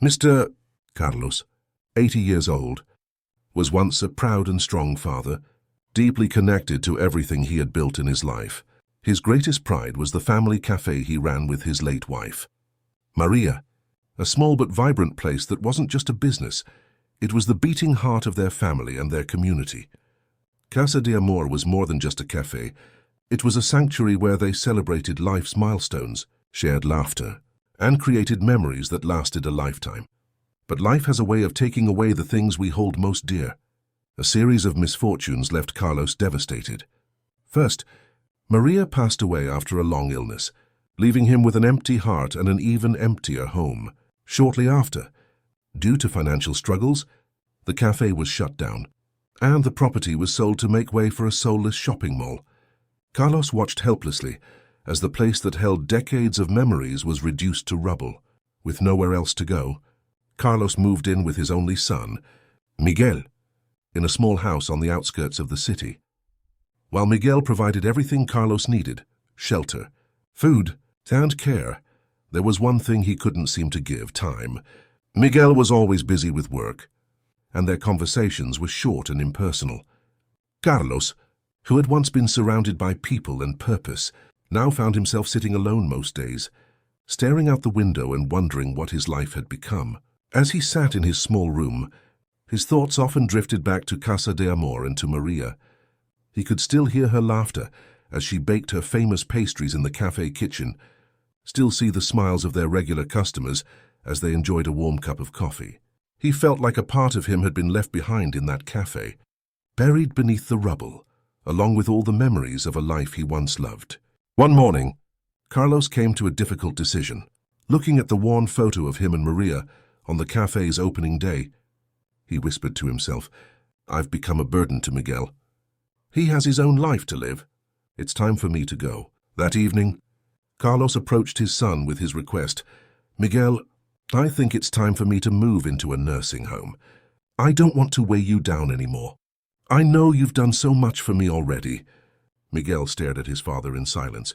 Mr. Carlos, 80 years old, was once a proud and strong father, deeply connected to everything he had built in his life. His greatest pride was the family cafe he ran with his late wife, Maria, a small but vibrant place that wasn't just a business, it was the beating heart of their family and their community. Casa de Amor was more than just a cafe. It was a sanctuary where they celebrated life's milestones, shared laughter, and created memories that lasted a lifetime. But life has a way of taking away the things we hold most dear. A series of misfortunes left Carlos devastated. First, Maria passed away after a long illness, leaving him with an empty heart and an even emptier home. Shortly after, due to financial struggles, the cafe was shut down, and the property was sold to make way for a soulless shopping mall. Carlos watched helplessly as the place that held decades of memories was reduced to rubble. With nowhere else to go, Carlos moved in with his only son, Miguel, in a small house on the outskirts of the city. While Miguel provided everything Carlos needed, shelter, food, and care, there was one thing he couldn't seem to give: time. Miguel was always busy with work, and their conversations were short and impersonal. Carlos, who had once been surrounded by people and purpose, now found himself sitting alone most days, staring out the window and wondering what his life had become. As he sat in his small room, his thoughts often drifted back to Casa de Amor and to Maria. He could still hear her laughter as she baked her famous pastries in the cafe kitchen, still see the smiles of their regular customers as they enjoyed a warm cup of coffee. He felt like a part of him had been left behind in that cafe, buried beneath the rubble, along with all the memories of a life he once loved. One morning, Carlos came to a difficult decision. Looking at the worn photo of him and Maria on the cafe's opening day, he whispered to himself, "I've become a burden to Miguel. He has his own life to live. It's time for me to go." That evening, Carlos approached his son with his request, "Miguel, I think it's time for me to move into a nursing home. I don't want to weigh you down anymore. I know you've done so much for me already." Miguel stared at his father in silence,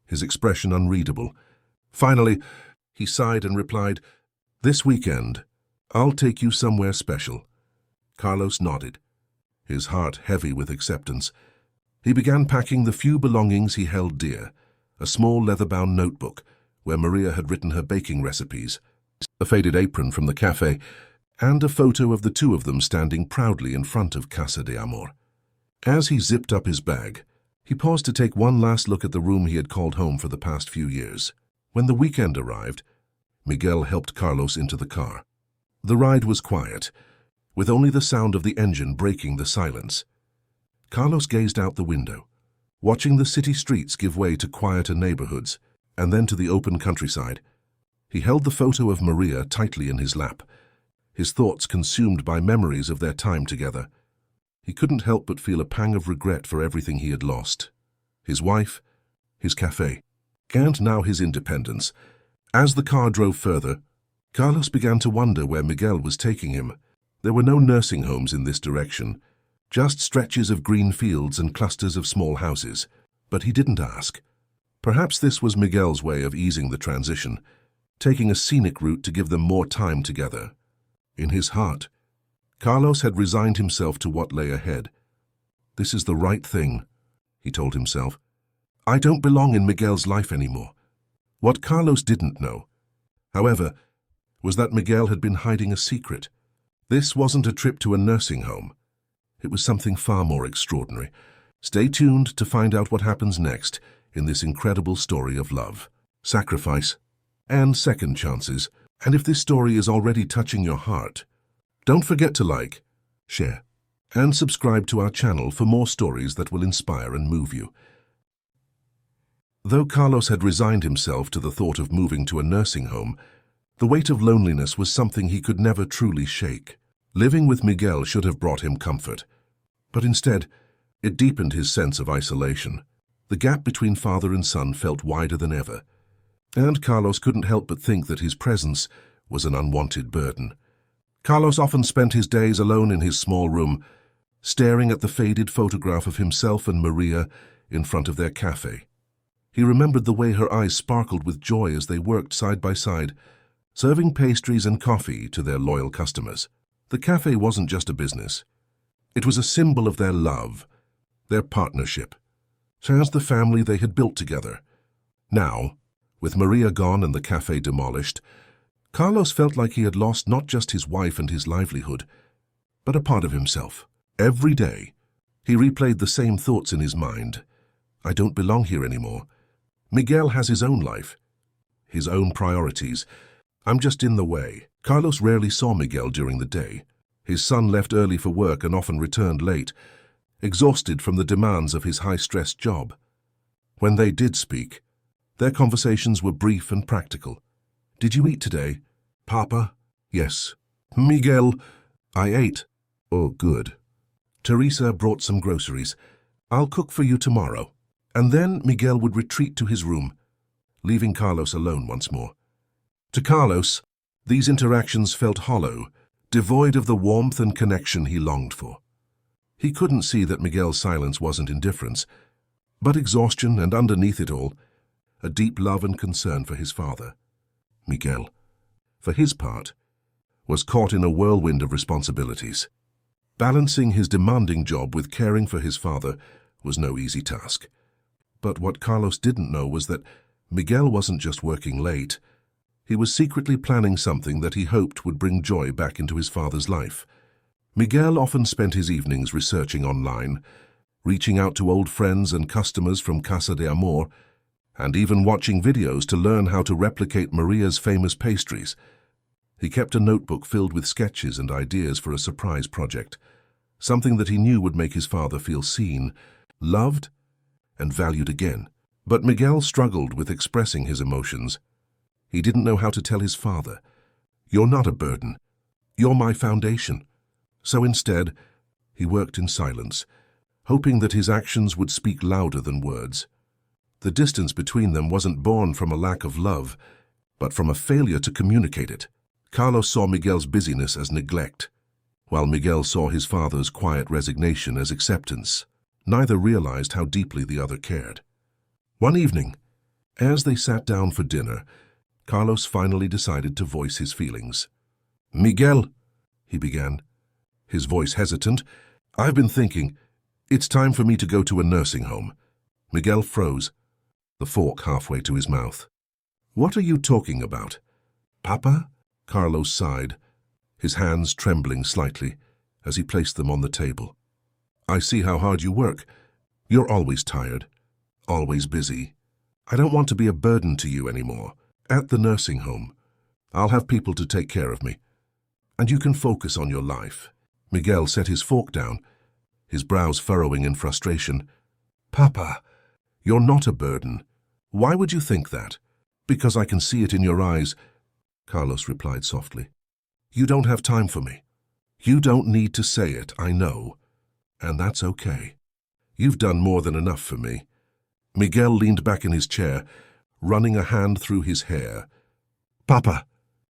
his expression unreadable. Finally, he sighed and replied, "This weekend, I'll take you somewhere special." Carlos nodded, his heart heavy with acceptance. He began packing the few belongings he held dear: a small leather-bound notebook where Maria had written her baking recipes, a faded apron from the cafe, and a photo of the two of them standing proudly in front of Casa de Amor. As he zipped up his bag, he paused to take one last look at the room he had called home for the past few years. When the weekend arrived, Miguel helped Carlos into the car. The ride was quiet, with only the sound of the engine breaking the silence. Carlos gazed out the window, watching the city streets give way to quieter neighborhoods, and then to the open countryside. He held the photo of Maria tightly in his lap, his thoughts consumed by memories of their time together. He couldn't help but feel a pang of regret for everything he had lost: his wife, his cafe, and now his independence. As the car drove further, Carlos began to wonder where Miguel was taking him. There were no nursing homes in this direction, just stretches of green fields and clusters of small houses. But he didn't ask. Perhaps this was Miguel's way of easing the transition, taking a scenic route to give them more time together. In his heart, Carlos had resigned himself to what lay ahead. "This is the right thing," he told himself. "I don't belong in Miguel's life anymore." What Carlos didn't know, however, was that Miguel had been hiding a secret. This wasn't a trip to a nursing home. It was something far more extraordinary. Stay tuned to find out what happens next in this incredible story of love, sacrifice, and second chances. And if this story is already touching your heart, don't forget to like, share, and subscribe to our channel for more stories that will inspire and move you. Though Carlos had resigned himself to the thought of moving to a nursing home, the weight of loneliness was something he could never truly shake. Living with Miguel should have brought him comfort, but instead, it deepened his sense of isolation. The gap between father and son felt wider than ever, and Carlos couldn't help but think that his presence was an unwanted burden. Carlos often spent his days alone in his small room, staring at the faded photograph of himself and Maria in front of their cafe. He remembered the way her eyes sparkled with joy as they worked side by side, serving pastries and coffee to their loyal customers. The cafe wasn't just a business. It was a symbol of their love, their partnership, as the family they had built together. Now, with Maria gone and the cafe demolished, Carlos felt like he had lost not just his wife and his livelihood, but a part of himself. Every day, he replayed the same thoughts in his mind. I don't belong here anymore. Miguel has his own life, his own priorities. I'm just in the way. Carlos rarely saw Miguel during the day. His son left early for work and often returned late, exhausted from the demands of his high-stress job. When they did speak, their conversations were brief and practical. Did you eat today? Papa? Yes. Miguel? I ate. Oh, good. Teresa brought some groceries. I'll cook for you tomorrow. And then Miguel would retreat to his room, leaving Carlos alone once more. To Carlos, these interactions felt hollow, devoid of the warmth and connection he longed for. He couldn't see that Miguel's silence wasn't indifference, but exhaustion, and underneath it all, a deep love and concern for his father. Miguel, for his part, was caught in a whirlwind of responsibilities. Balancing his demanding job with caring for his father was no easy task. But what Carlos didn't know was that Miguel wasn't just working late. He was secretly planning something that he hoped would bring joy back into his father's life. Miguel often spent his evenings researching online, reaching out to old friends and customers from Casa de Amor, and even watching videos to learn how to replicate Maria's famous pastries. He kept a notebook filled with sketches and ideas for a surprise project, something that he knew would make his father feel seen, loved, and valued again. But Miguel struggled with expressing his emotions. He didn't know how to tell his father, "You're not a burden. You're my foundation." So instead, he worked in silence, hoping that his actions would speak louder than words. The distance between them wasn't born from a lack of love, but from a failure to communicate it. Carlos saw Miguel's busyness as neglect, while Miguel saw his father's quiet resignation as acceptance. Neither realized how deeply the other cared. One evening, as they sat down for dinner, Carlos finally decided to voice his feelings. "Miguel," he began, his voice hesitant, "I've been thinking. It's time for me to go to a nursing home." Miguel froze, the fork halfway to his mouth. "What are you talking about?" "Papa?" Carlos sighed, his hands trembling slightly as he placed them on the table. "I see how hard you work. You're always tired, always busy. I don't want to be a burden to you anymore. At the nursing home, I'll have people to take care of me, and you can focus on your life." Miguel set his fork down, his brows furrowing in frustration. "Papa, you're not a burden. Why would you think that?" "Because I can see it in your eyes," Carlos replied softly. "You don't have time for me. You don't need to say it, I know. And that's okay. You've done more than enough for me." Miguel leaned back in his chair, running a hand through his hair. "Papa,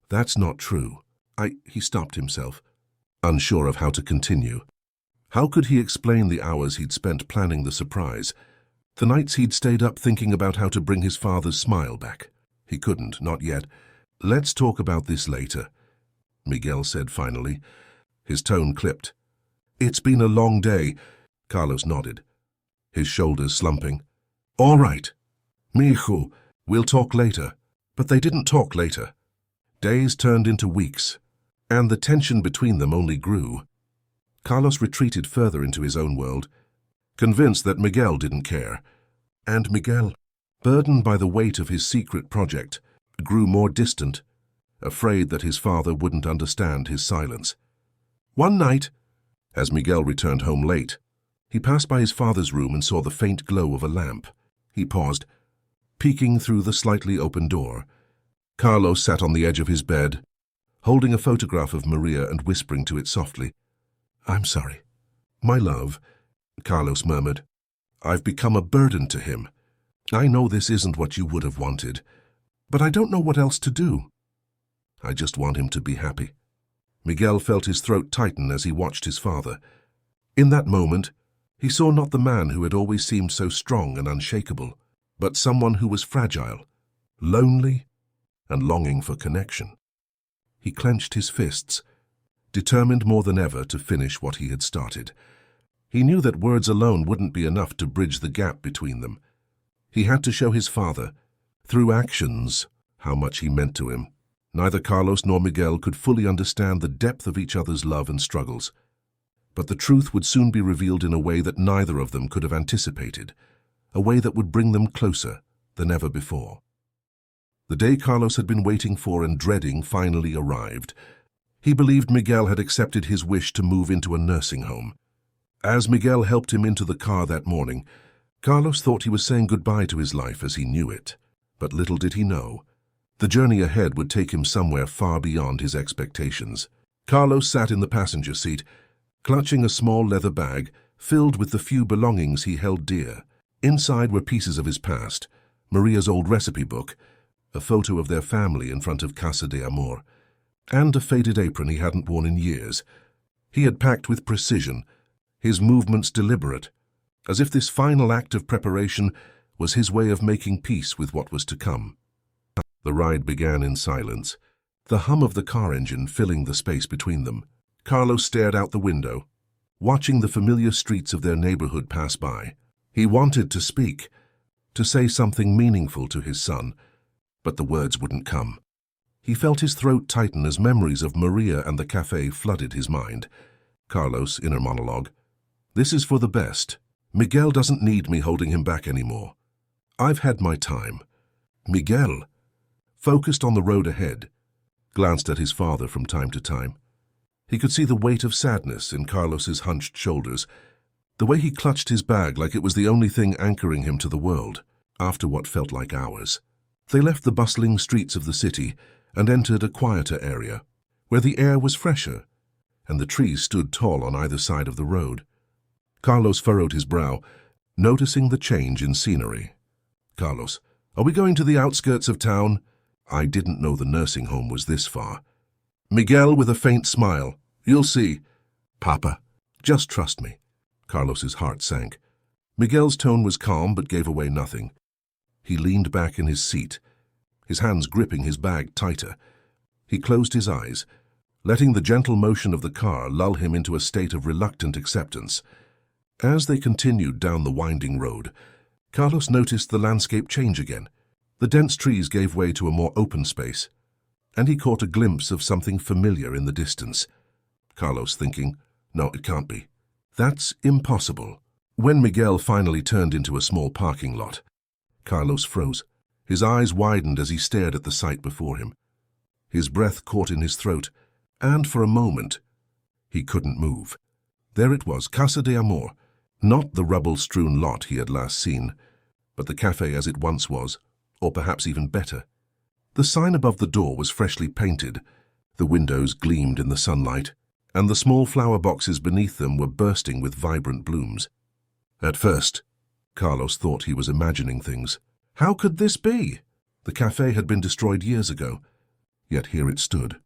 that's not true." He stopped himself, unsure of how to continue. How could he explain the hours he'd spent planning the surprise, the nights he'd stayed up thinking about how to bring his father's smile back? He couldn't, not yet. "Let's talk about this later," Miguel said finally, his tone clipped. "It's been a long day." Carlos nodded, his shoulders slumping. "All right, mijo, we'll talk later." But they didn't talk later. Days turned into weeks, and the tension between them only grew. Carlos retreated further into his own world, convinced that Miguel didn't care. And Miguel, burdened by the weight of his secret project, grew more distant, afraid that his father wouldn't understand his silence. One night, as Miguel returned home late, he passed by his father's room and saw the faint glow of a lamp. He paused, peeking through the slightly open door. Carlos sat on the edge of his bed, holding a photograph of Maria and whispering to it softly. "I'm sorry. My love," Carlos murmured. "I've become a burden to him. I know this isn't what you would have wanted, but I don't know what else to do. I just want him to be happy." Miguel felt his throat tighten as he watched his father. In that moment, he saw not the man who had always seemed so strong and unshakable, but someone who was fragile, lonely, and longing for connection. He clenched his fists, determined more than ever to finish what he had started. He knew that words alone wouldn't be enough to bridge the gap between them. He had to show his father, through actions, how much he meant to him. Neither Carlos nor Miguel could fully understand the depth of each other's love and struggles. But the truth would soon be revealed in a way that neither of them could have anticipated, a way that would bring them closer than ever before. The day Carlos had been waiting for and dreading finally arrived. He believed Miguel had accepted his wish to move into a nursing home. As Miguel helped him into the car that morning, Carlos thought he was saying goodbye to his life as he knew it. But little did he know, the journey ahead would take him somewhere far beyond his expectations. Carlos sat in the passenger seat, clutching a small leather bag filled with the few belongings he held dear. Inside were pieces of his past, Maria's old recipe book, a photo of their family in front of Casa de Amor, and a faded apron he hadn't worn in years. He had packed with precision, his movements deliberate, as if this final act of preparation was his way of making peace with what was to come. The ride began in silence, the hum of the car engine filling the space between them. Carlos stared out the window, watching the familiar streets of their neighborhood pass by. He wanted to speak, to say something meaningful to his son, but the words wouldn't come. He felt his throat tighten as memories of Maria and the cafe flooded his mind. Carlos' inner monologue. This is for the best. Miguel doesn't need me holding him back anymore. I've had my time. Miguel, focused on the road ahead, glanced at his father from time to time. He could see the weight of sadness in Carlos's hunched shoulders, the way he clutched his bag like it was the only thing anchoring him to the world, after what felt like hours. They left the bustling streets of the city and entered a quieter area, where the air was fresher, and the trees stood tall on either side of the road. Carlos furrowed his brow, noticing the change in scenery. Carlos, are we going to the outskirts of town? I didn't know the nursing home was this far. Miguel with a faint smile. You'll see. Papa, just trust me. Carlos's heart sank. Miguel's tone was calm but gave away nothing. He leaned back in his seat, his hands gripping his bag tighter. He closed his eyes, letting the gentle motion of the car lull him into a state of reluctant acceptance. As they continued down the winding road, Carlos noticed the landscape change again. The dense trees gave way to a more open space, and he caught a glimpse of something familiar in the distance. Carlos thinking, no, it can't be. That's impossible. When Miguel finally turned into a small parking lot, Carlos froze. His eyes widened as he stared at the sight before him. His breath caught in his throat, and for a moment, he couldn't move. There it was, Casa de Amor, not the rubble-strewn lot he had last seen, but the cafe as it once was, or perhaps even better. The sign above the door was freshly painted, the windows gleamed in the sunlight, and the small flower boxes beneath them were bursting with vibrant blooms. At first, Carlos thought he was imagining things. How could this be? The cafe had been destroyed years ago, yet here it stood,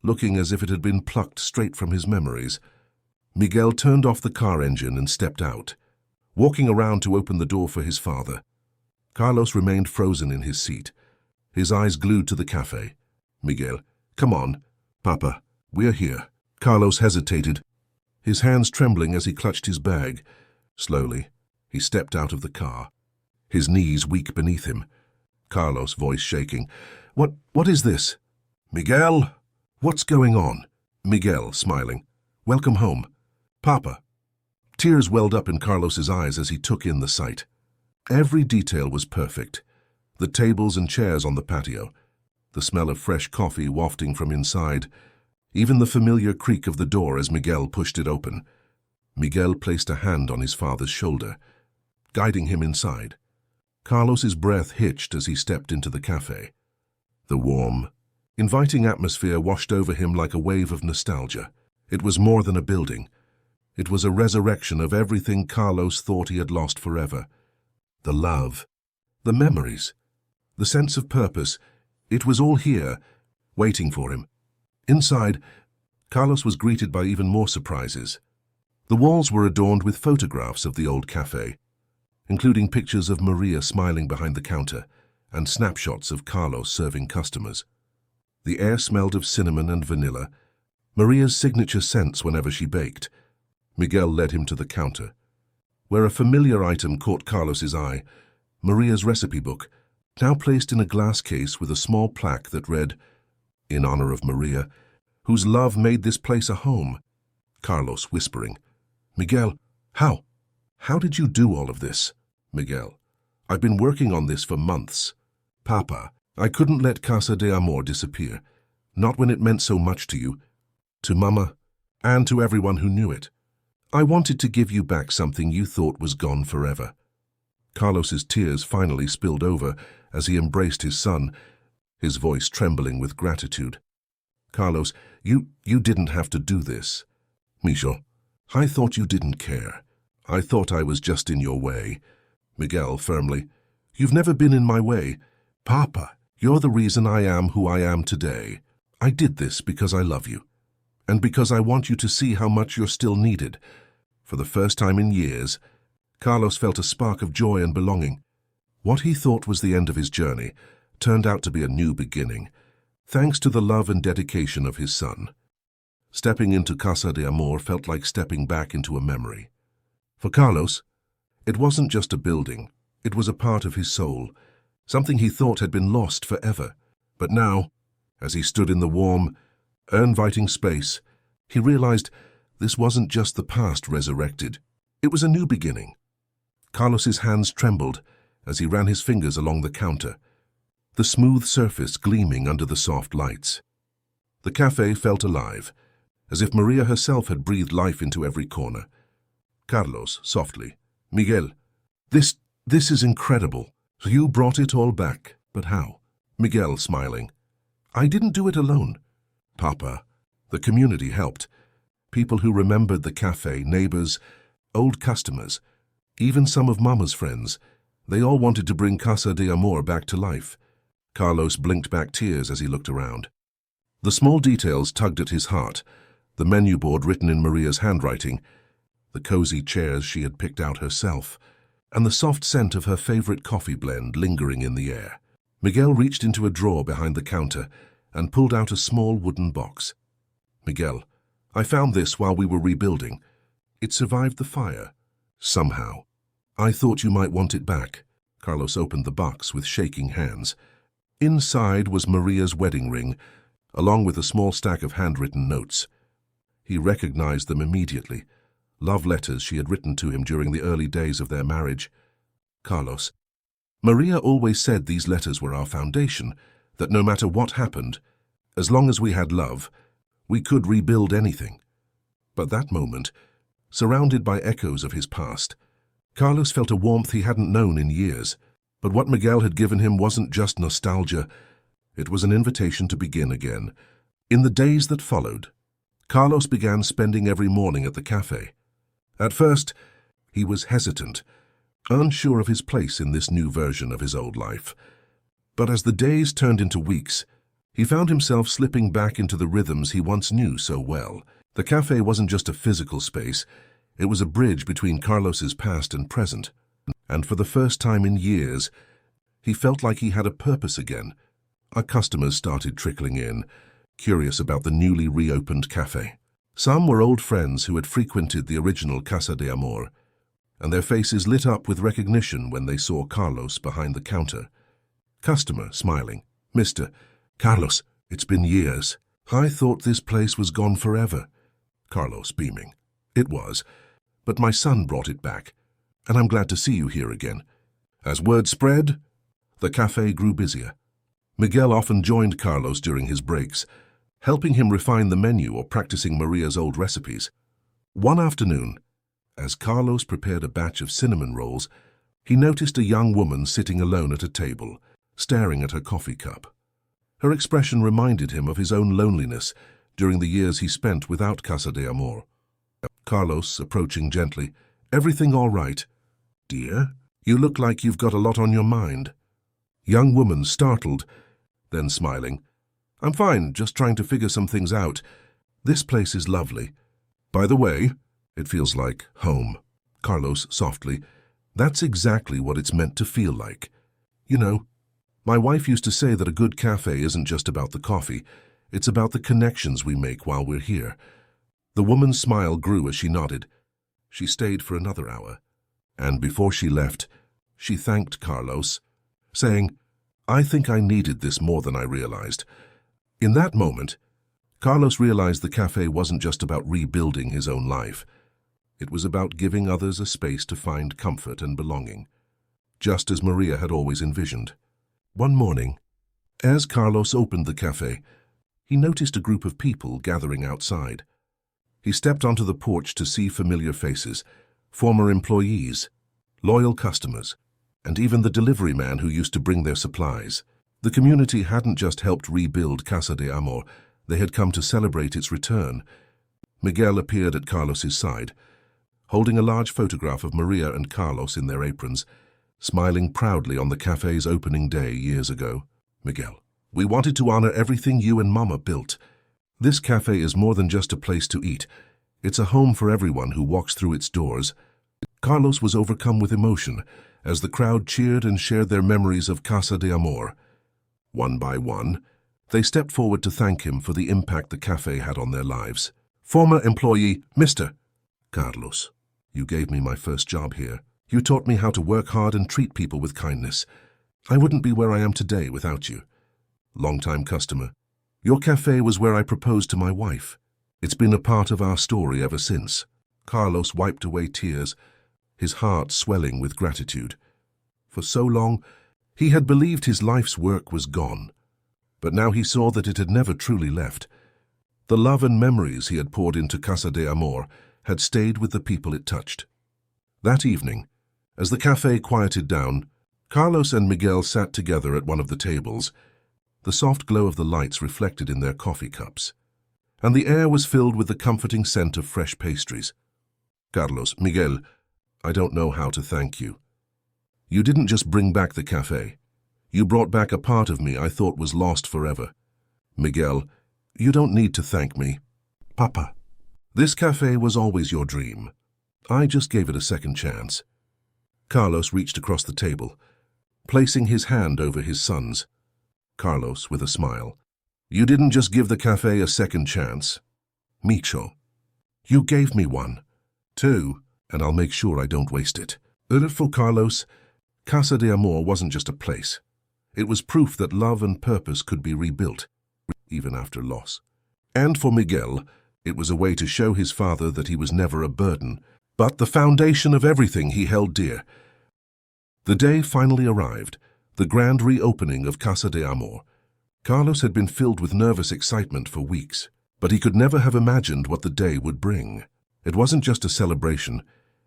looking as if it had been plucked straight from his memories. Miguel turned off the car engine and stepped out, walking around to open the door for his father. Carlos remained frozen in his seat, his eyes glued to the cafe. Miguel, come on. Papa, we're here. Carlos hesitated, his hands trembling as he clutched his bag. Slowly, he stepped out of the car, his knees weak beneath him. Carlos' voice shaking. What is this? Miguel, what's going on? Miguel, smiling. Welcome home. Papa. Tears welled up in Carlos's eyes as he took in the sight. Every detail was perfect. The tables and chairs on the patio, the smell of fresh coffee wafting from inside, even the familiar creak of the door as Miguel pushed it open. Miguel placed a hand on his father's shoulder, guiding him inside. Carlos's breath hitched as he stepped into the cafe. The warm, inviting atmosphere washed over him like a wave of nostalgia. It was more than a building. It was a resurrection of everything Carlos thought he had lost forever. The love, the memories, the sense of purpose, it was all here, waiting for him. Inside, Carlos was greeted by even more surprises. The walls were adorned with photographs of the old cafe, including pictures of Maria smiling behind the counter and snapshots of Carlos serving customers. The air smelled of cinnamon and vanilla, Maria's signature scents whenever she baked. Miguel led him to the counter, where a familiar item caught Carlos's eye, Maria's recipe book, now placed in a glass case with a small plaque that read, "In honor of Maria, whose love made this place a home." Carlos whispering, "Miguel, how? How did you do all of this?" Miguel, "I've been working on this for months. Papa, I couldn't let Casa de Amor disappear, not when it meant so much to you, to Mama, and to everyone who knew it. I wanted to give you back something you thought was gone forever." Carlos's tears finally spilled over as he embraced his son, his voice trembling with gratitude. "Carlos, you didn't have to do this. Mijo, I thought you didn't care. I thought I was just in your way." Miguel firmly, "You've never been in my way. Papa, you're the reason I am who I am today. I did this because I love you, and because I want you to see how much you're still needed." For the first time in years, Carlos felt a spark of joy and belonging. What he thought was the end of his journey turned out to be a new beginning, thanks to the love and dedication of his son. Stepping into Casa de Amor felt like stepping back into a memory. For Carlos, it wasn't just a building, it was a part of his soul, something he thought had been lost forever. But now, as he stood in the warm, inviting space, he realized this wasn't just the past resurrected, it was a new beginning. Carlos's hands trembled as he ran his fingers along the counter, the smooth surface gleaming under the soft lights. The cafe felt alive, as if Maria herself had breathed life into every corner. Carlos, softly, "Miguel, this is incredible. You brought it all back, but how?" Miguel, smiling, "I didn't do it alone. Papa, the community helped. People who remembered the cafe, neighbors, old customers, even some of Mama's friends. They all wanted to bring Casa de Amor back to life." Carlos blinked back tears as he looked around. The small details tugged at his heart, the menu board written in Maria's handwriting, the cozy chairs she had picked out herself, and the soft scent of her favorite coffee blend lingering in the air. Miguel reached into a drawer behind the counter and pulled out a small wooden box. "Miguel, I found this while we were rebuilding. It survived the fire. Somehow. I thought you might want it back." Carlos opened the box with shaking hands. Inside was Maria's wedding ring, along with a small stack of handwritten notes. He recognized them immediately, love letters she had written to him during the early days of their marriage. "Carlos, Maria always said these letters were our foundation, that no matter what happened, as long as we had love, we could rebuild anything." But that moment, surrounded by echoes of his past, Carlos felt a warmth he hadn't known in years. But what Miguel had given him wasn't just nostalgia, it was an invitation to begin again. In the days that followed, Carlos began spending every morning at the cafe. At first, he was hesitant, unsure of his place in this new version of his old life. But as the days turned into weeks, he found himself slipping back into the rhythms he once knew so well. The cafe wasn't just a physical space, it was a bridge between Carlos's past and present. And for the first time in years, he felt like he had a purpose again. Our customers started trickling in, curious about the newly reopened cafe. Some were old friends who had frequented the original Casa de Amor, and their faces lit up with recognition when they saw Carlos behind the counter. Customer, smiling, "Mr. Carlos, it's been years. I thought this place was gone forever." Carlos, beaming, "It was, but my son brought it back, and I'm glad to see you here again." As word spread, the cafe grew busier. Miguel often joined Carlos during his breaks, helping him refine the menu or practicing Maria's old recipes. One afternoon, as Carlos prepared a batch of cinnamon rolls, he noticed a young woman sitting alone at a table, staring at her coffee cup. Her expression reminded him of his own loneliness during the years he spent without Casa de Amor. Carlos, approaching gently, "Everything all right?" "Dear, you look like you've got a lot on your mind." Young woman, startled, then smiling, "I'm fine, just trying to figure some things out. This place is lovely. By the way, it feels like home." Carlos, softly, "That's exactly what it's meant to feel like. You know, my wife used to say that a good cafe isn't just about the coffee, It's about the connections we make while we're here. The woman's smile grew as she nodded. She stayed for another hour, and before she left, she thanked Carlos, saying, "I think I needed this more than I realized." In that moment, Carlos realized the cafe wasn't just about rebuilding his own life. It was about giving others a space to find comfort and belonging, just as Maria had always envisioned. One morning, as Carlos opened the cafe, he noticed a group of people gathering outside. He stepped onto the porch to see familiar faces, former employees, loyal customers, and even the delivery man who used to bring their supplies. The community hadn't just helped rebuild Casa de Amor, they had come to celebrate its return. Miguel appeared at Carlos's side, holding a large photograph of Maria and Carlos in their aprons, smiling proudly on the cafe's opening day years ago. "Miguel, we wanted to honor everything you and Mama built. This cafe is more than just a place to eat. It's a home for everyone who walks through its doors." Carlos was overcome with emotion as the crowd cheered and shared their memories of Casa de Amor. One by one, they stepped forward to thank him for the impact the cafe had on their lives. Former employee, Mr. Carlos, you gave me my first job here. You taught me how to work hard and treat people with kindness. I wouldn't be where I am today without you. Longtime customer, your cafe was where I proposed to my wife. It's been a part of our story ever since. Carlos wiped away tears, his heart swelling with gratitude. For so long, he had believed his life's work was gone, but now he saw that it had never truly left. The love and memories he had poured into Casa de Amor had stayed with the people it touched. That evening, as the cafe quieted down, Carlos and Miguel sat together at one of the tables, the soft glow of the lights reflected in their coffee cups, and the air was filled with the comforting scent of fresh pastries. "Carlos, Miguel, I don't know how to thank you. You didn't just bring back the cafe. You brought back a part of me I thought was lost forever. Miguel, you don't need to thank me. Papa, this cafe was always your dream. I just gave it a second chance." Carlos reached across the table, placing his hand over his son's. Carlos, with a smile, "You didn't just give the cafe a second chance. Micho, you gave me one, too, and I'll make sure I don't waste it." For Carlos, Casa de Amor wasn't just a place. It was proof that love and purpose could be rebuilt, even after loss. And for Miguel, it was a way to show his father that he was never a burden, but the foundation of everything he held dear. The day finally arrived, the grand reopening of Casa de Amor. Carlos had been filled with nervous excitement for weeks, but he could never have imagined what the day would bring. It wasn't just a celebration.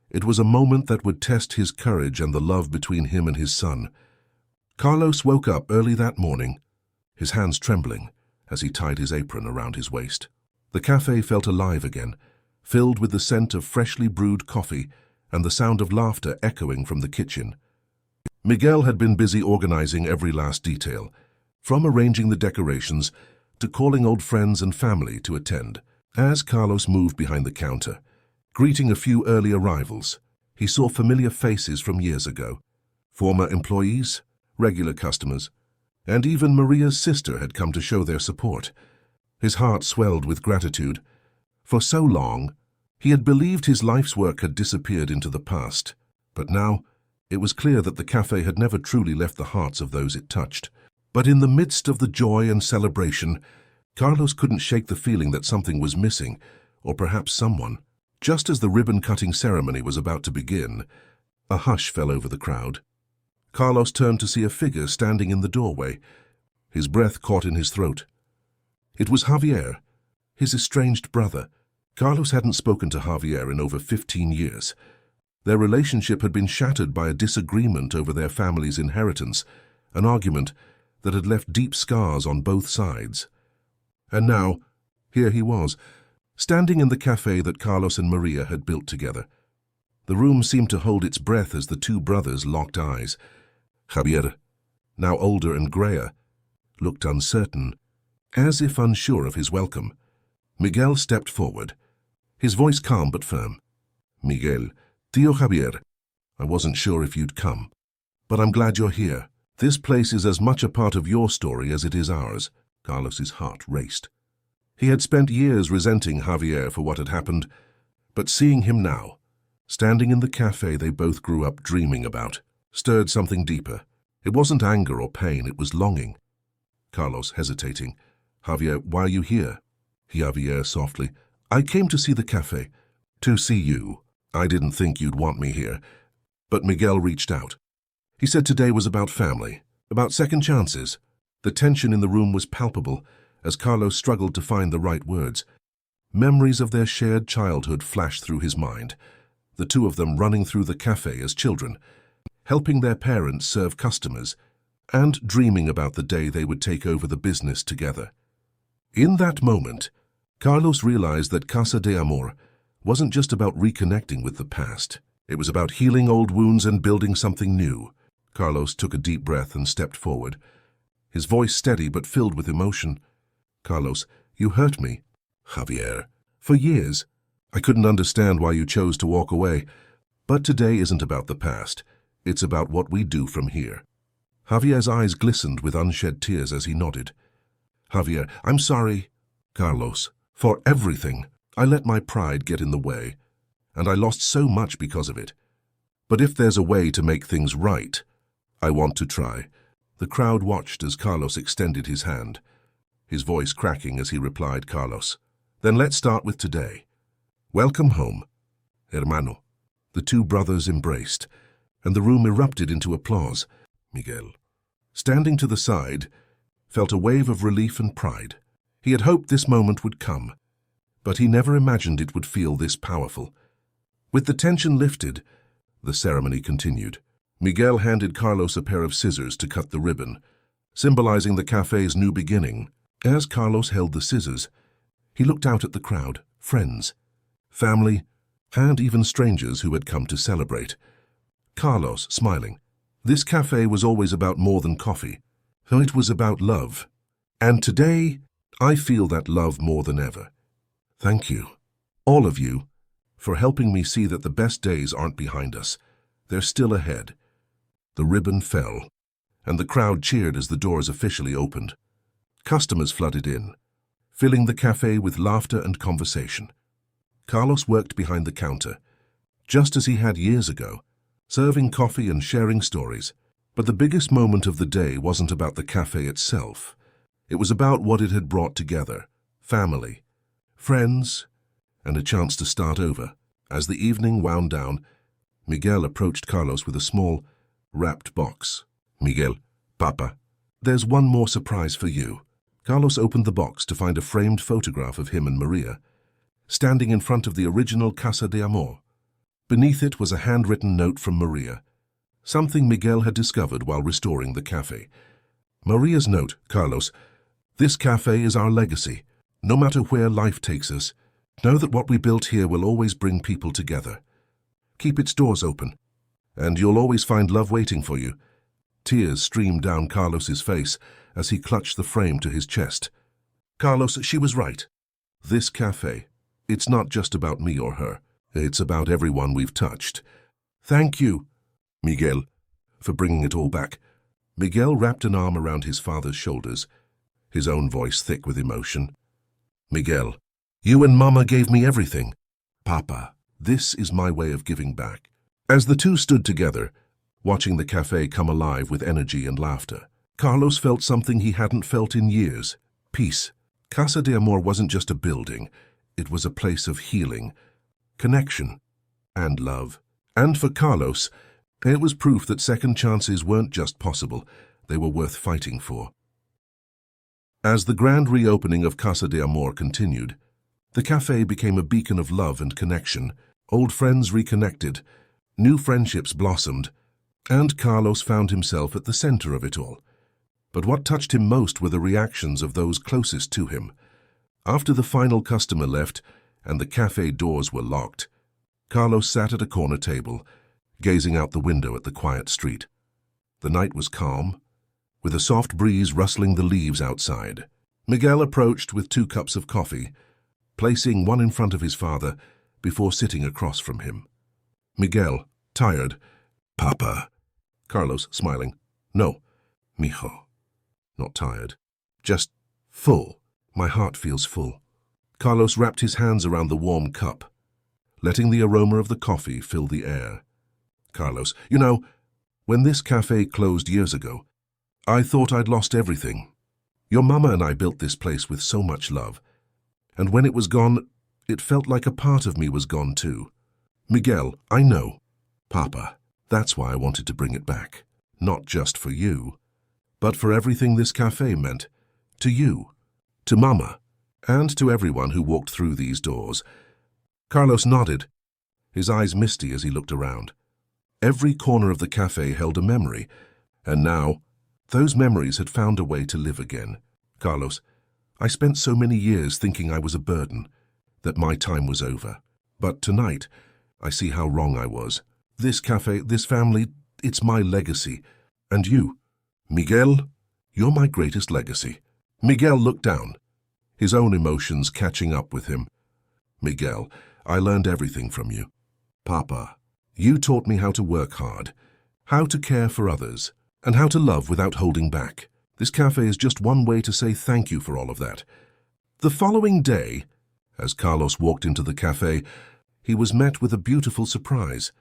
It was a moment that would test his courage and the love between him and his son. Carlos woke up early that morning, his hands trembling as he tied his apron around his waist. The cafe felt alive again, filled with the scent of freshly brewed coffee and the sound of laughter echoing from the kitchen. Miguel had been busy organizing every last detail, from arranging the decorations to calling old friends and family to attend. As Carlos moved behind the counter, greeting a few early arrivals, he saw familiar faces from years ago. Former employees, regular customers, and even Maria's sister had come to show their support. His heart swelled with gratitude. For so long, he had believed his life's work had disappeared into the past, but now it was clear that the cafe had never truly left the hearts of those it touched. But in the midst of the joy and celebration, Carlos couldn't shake the feeling that something was missing, or perhaps someone. Just as the ribbon-cutting ceremony was about to begin, a hush fell over the crowd. Carlos turned to see a figure standing in the doorway, his breath caught in his throat. It was Javier, his estranged brother. Carlos hadn't spoken to Javier in over 15 years. Their relationship had been shattered by a disagreement over their family's inheritance, an argument that had left deep scars on both sides. And now, here he was, standing in the cafe that Carlos and Maria had built together. The room seemed to hold its breath as the two brothers locked eyes. Javier, now older and grayer, looked uncertain, as if unsure of his welcome. Miguel stepped forward, his voice calm but firm. "Miguel, Tío Javier, I wasn't sure if you'd come, but I'm glad you're here. This place is as much a part of your story as it is ours." Carlos's heart raced. He had spent years resenting Javier for what had happened, but seeing him now, standing in the cafe they both grew up dreaming about, stirred something deeper. It wasn't anger or pain, it was longing. Carlos, hesitating. Javier, why are you here? Javier, softly. I came to see the cafe. To see you. I didn't think you'd want me here. But Miguel reached out. He said today was about family, about second chances. The tension in the room was palpable as Carlos struggled to find the right words. Memories of their shared childhood flashed through his mind, the two of them running through the cafe as children, helping their parents serve customers, and dreaming about the day they would take over the business together. In that moment, Carlos realized that Casa de Amor wasn't just about reconnecting with the past. It was about healing old wounds and building something new. Carlos took a deep breath and stepped forward, his voice steady but filled with emotion. Carlos, you hurt me. Javier, for years. I couldn't understand why you chose to walk away. But today isn't about the past. It's about what we do from here. Javier's eyes glistened with unshed tears as he nodded. Javier, I'm sorry. Carlos, for everything. I let my pride get in the way, and I lost so much because of it. But if there's a way to make things right, I want to try. The crowd watched as Carlos extended his hand, his voice cracking as he replied, Carlos, then let's start with today. Welcome home, hermano. The two brothers embraced, and the room erupted into applause. Miguel, standing to the side, felt a wave of relief and pride. He had hoped this moment would come, but he never imagined it would feel this powerful. With the tension lifted, the ceremony continued. Miguel handed Carlos a pair of scissors to cut the ribbon, symbolizing the cafe's new beginning. As Carlos held the scissors, he looked out at the crowd, friends, family, and even strangers who had come to celebrate. Carlos, smiling. This cafe was always about more than coffee. It was about love. And today, I feel that love more than ever. Thank you, all of you, for helping me see that the best days aren't behind us. They're still ahead. The ribbon fell, and the crowd cheered as the doors officially opened. Customers flooded in, filling the cafe with laughter and conversation. Carlos worked behind the counter, just as he had years ago, serving coffee and sharing stories. But the biggest moment of the day wasn't about the cafe itself. It was about what it had brought together: family, friends, and a chance to start over. As the evening wound down, Miguel approached Carlos with a small, wrapped box. Miguel, Papa, there's one more surprise for you. Carlos opened the box to find a framed photograph of him and Maria, standing in front of the original Casa de Amor. Beneath it was a handwritten note from Maria, something Miguel had discovered while restoring the cafe. Maria's note, Carlos, this cafe is our legacy. No matter where life takes us, know that what we built here will always bring people together. Keep its doors open, and you'll always find love waiting for you. Tears streamed down Carlos's face as he clutched the frame to his chest. Carlos, she was right. This cafe, it's not just about me or her. It's about everyone we've touched. Thank you, Miguel, for bringing it all back. Miguel wrapped an arm around his father's shoulders, his own voice thick with emotion. Miguel, you and Mama gave me everything. Papa, this is my way of giving back. As the two stood together, watching the cafe come alive with energy and laughter, Carlos felt something he hadn't felt in years: peace. Casa de Amor wasn't just a building, it was a place of healing, connection, and love. And for Carlos, it was proof that second chances weren't just possible, they were worth fighting for. As the grand reopening of Casa de Amor continued, the cafe became a beacon of love and connection. Old friends reconnected, new friendships blossomed, and Carlos found himself at the center of it all. But what touched him most were the reactions of those closest to him. After the final customer left and the cafe doors were locked, Carlos sat at a corner table, gazing out the window at the quiet street. The night was calm, with a soft breeze rustling the leaves outside. Miguel approached with 2 cups of coffee, placing one in front of his father before sitting across from him. Miguel, tired. Papa. Carlos, smiling. No, mijo. Not tired. Just full. My heart feels full. Carlos wrapped his hands around the warm cup, letting the aroma of the coffee fill the air. Carlos, you know, when this cafe closed years ago, I thought I'd lost everything. Your mama and I built this place with so much love, and when it was gone, it felt like a part of me was gone too. Miguel, I know. Papa, that's why I wanted to bring it back. Not just for you, but for everything this cafe meant. To you, to Mama, and to everyone who walked through these doors. Carlos nodded, his eyes misty as he looked around. Every corner of the cafe held a memory, and now, those memories had found a way to live again. Carlos, I spent so many years thinking I was a burden, that my time was over. But tonight, I see how wrong I was. This cafe, this family, it's my legacy. And you, Miguel, you're my greatest legacy. Miguel looked down, his own emotions catching up with him. Miguel, I learned everything from you. Papa, you taught me how to work hard, how to care for others, and how to love without holding back. This cafe is just one way to say thank you for all of that. The following day, as Carlos walked into the cafe, he was met with a beautiful surprise.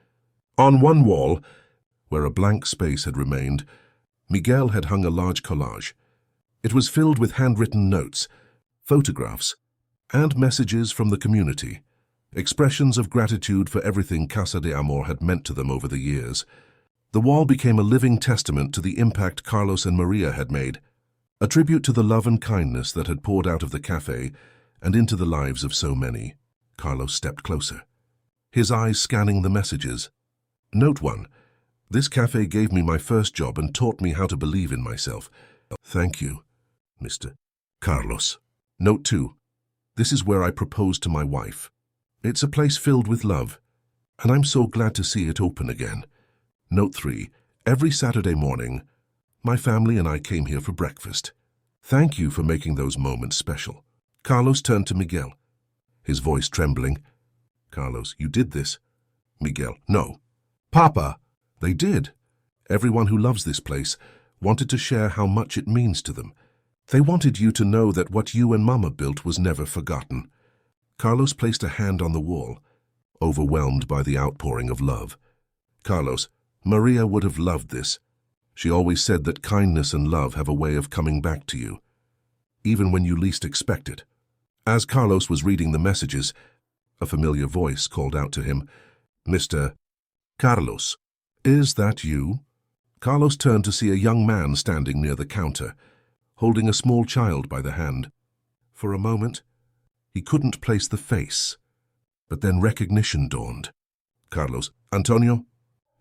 On one wall, where a blank space had remained, Miguel had hung a large collage. It was filled with handwritten notes, photographs, and messages from the community, expressions of gratitude for everything Casa de Amor had meant to them over the years. The wall became a living testament to the impact Carlos and Maria had made, a tribute to the love and kindness that had poured out of the cafe and into the lives of so many. Carlos stepped closer, his eyes scanning the messages. Note 1. This cafe gave me my first job and taught me how to believe in myself. Thank you, Mr. Carlos. Note 2. This is where I proposed to my wife. It's a place filled with love, and I'm so glad to see it open again. Note 3. Every Saturday morning, my family and I came here for breakfast. Thank you for making those moments special. Carlos turned to Miguel, his voice trembling. Carlos, you did this. Miguel, no. Papa, they did. Everyone who loves this place wanted to share how much it means to them. They wanted you to know that what you and Mama built was never forgotten. Carlos placed a hand on the wall, overwhelmed by the outpouring of love. Carlos, Maria would have loved this. She always said that kindness and love have a way of coming back to you, even when you least expect it. As Carlos was reading the messages, a familiar voice called out to him, Mr. Carlos, is that you? Carlos turned to see a young man standing near the counter, holding a small child by the hand. For a moment, he couldn't place the face, but then recognition dawned. Carlos, Antonio,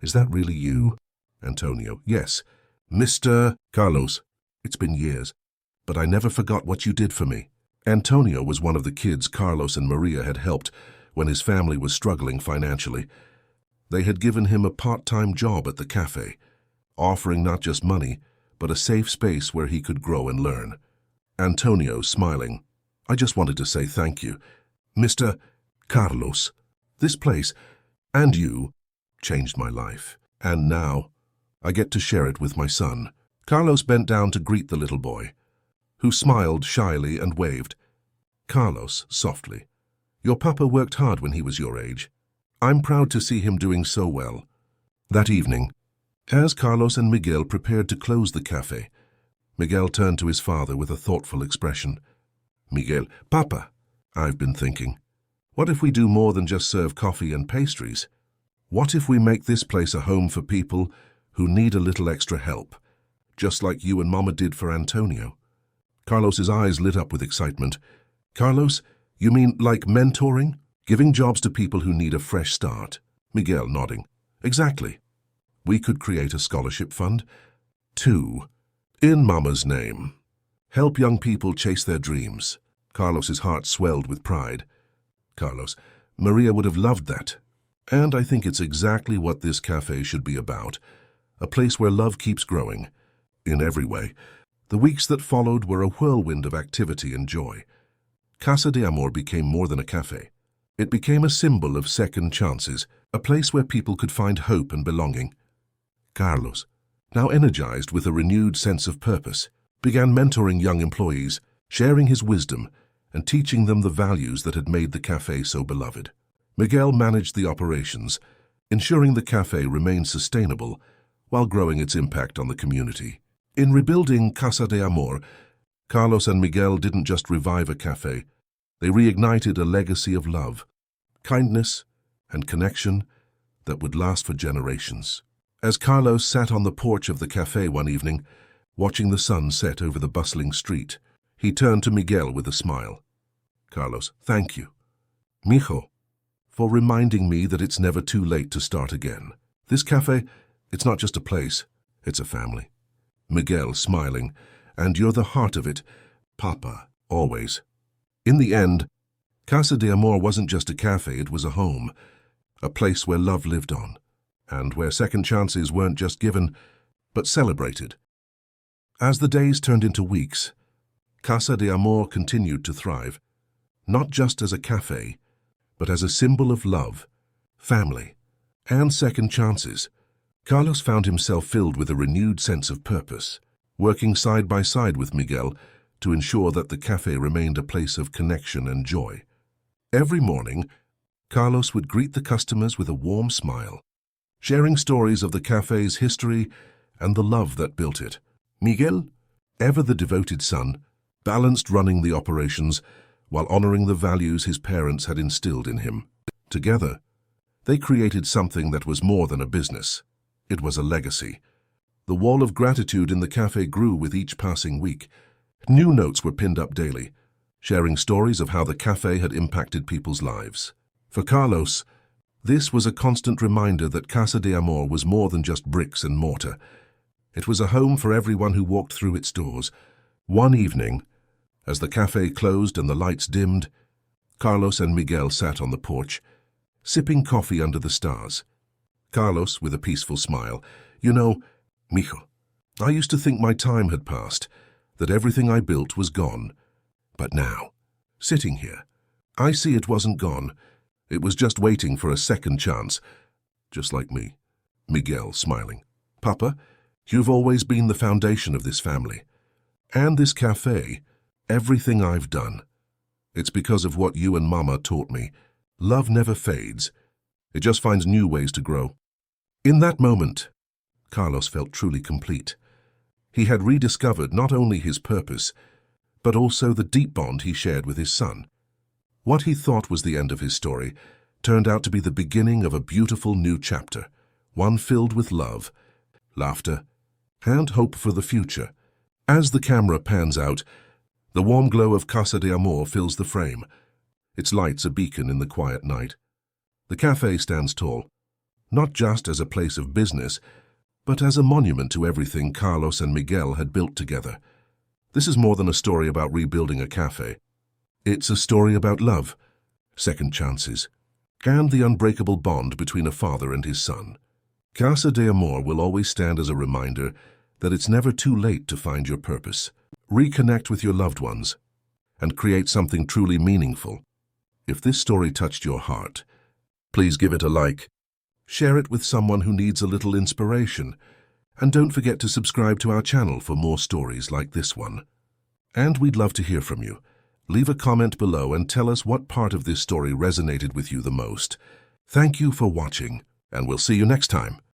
is that really you? Antonio, yes. Mr. Carlos, it's been years, but I never forgot what you did for me. Antonio was one of the kids Carlos and Maria had helped when his family was struggling financially. They had given him a part-time job at the cafe, offering not just money, but a safe space where he could grow and learn. Antonio, smiling, I just wanted to say thank you. Mr. Carlos, this place, and you, changed my life. And now, I get to share it with my son. Carlos bent down to greet the little boy, who smiled shyly and waved. Carlos, softly, your papa worked hard when he was your age. I'm proud to see him doing so well. That evening, as Carlos and Miguel prepared to close the cafe, Miguel turned to his father with a thoughtful expression. Miguel, Papa, I've been thinking, what if we do more than just serve coffee and pastries? What if we make this place a home for people who need a little extra help, just like you and Mama did for Antonio? Carlos's eyes lit up with excitement. Carlos, you mean like mentoring? Giving jobs to people who need a fresh start? Miguel nodding. Exactly. We could create a scholarship fund. 2. In Mama's name. Help young people chase their dreams. Carlos's heart swelled with pride. Carlos, Maria would have loved that. And I think it's exactly what this cafe should be about. A place where love keeps growing. In every way. The weeks that followed were a whirlwind of activity and joy. Casa de Amor became more than a cafe. It became a symbol of second chances, a place where people could find hope and belonging. Carlos, now energized with a renewed sense of purpose, began mentoring young employees, sharing his wisdom, and teaching them the values that had made the cafe so beloved. Miguel managed the operations, ensuring the cafe remained sustainable while growing its impact on the community. In rebuilding Casa de Amor, Carlos and Miguel didn't just revive a cafe, they reignited a legacy of love, kindness, and connection that would last for generations. As Carlos sat on the porch of the cafe one evening, watching the sun set over the bustling street, he turned to Miguel with a smile. "Carlos, thank you, mijo, for reminding me that it's never too late to start again. This cafe, it's not just a place, it's a family." Miguel, smiling, "And you're the heart of it, Papa, always." In the end, Casa de Amor wasn't just a cafe, it was a home, a place where love lived on, and where second chances weren't just given, but celebrated. As the days turned into weeks, Casa de Amor continued to thrive, not just as a cafe, but as a symbol of love, family, and second chances. Carlos found himself filled with a renewed sense of purpose, working side by side with Miguel to ensure that the cafe remained a place of connection and joy. Every morning, Carlos would greet the customers with a warm smile, sharing stories of the cafe's history and the love that built it. Miguel, ever the devoted son, balanced running the operations while honoring the values his parents had instilled in him. Together, they created something that was more than a business. It was a legacy. The wall of gratitude in the cafe grew with each passing week. New notes were pinned up daily, sharing stories of how the cafe had impacted people's lives. For Carlos, this was a constant reminder that Casa de Amor was more than just bricks and mortar. It was a home for everyone who walked through its doors. One evening, as the cafe closed and the lights dimmed, Carlos and Miguel sat on the porch, sipping coffee under the stars. Carlos, with a peaceful smile, "You know, mijo, I used to think my time had passed, that everything I built was gone. But now, sitting here, I see it wasn't gone. It was just waiting for a second chance, just like me." Miguel, smiling, "Papa, you've always been the foundation of this family. And this cafe, everything I've done. It's because of what you and Mama taught me. Love never fades. It just finds new ways to grow." In that moment, Carlos felt truly complete. He had rediscovered not only his purpose, but also the deep bond he shared with his son. What he thought was the end of his story turned out to be the beginning of a beautiful new chapter, one filled with love, laughter, and hope for the future. As the camera pans out, the warm glow of Casa de Amor fills the frame, its lights a beacon in the quiet night. The cafe stands tall, not just as a place of business, but as a monument to everything Carlos and Miguel had built together. This is more than a story about rebuilding a cafe. It's a story about love, second chances, and the unbreakable bond between a father and his son. Casa de Amor will always stand as a reminder that it's never too late to find your purpose, reconnect with your loved ones, and create something truly meaningful. If this story touched your heart, please give it a like, share it with someone who needs a little inspiration, and don't forget to subscribe to our channel for more stories like this one. And we'd love to hear from you. Leave a comment below and tell us what part of this story resonated with you the most. Thank you for watching, and we'll see you next time.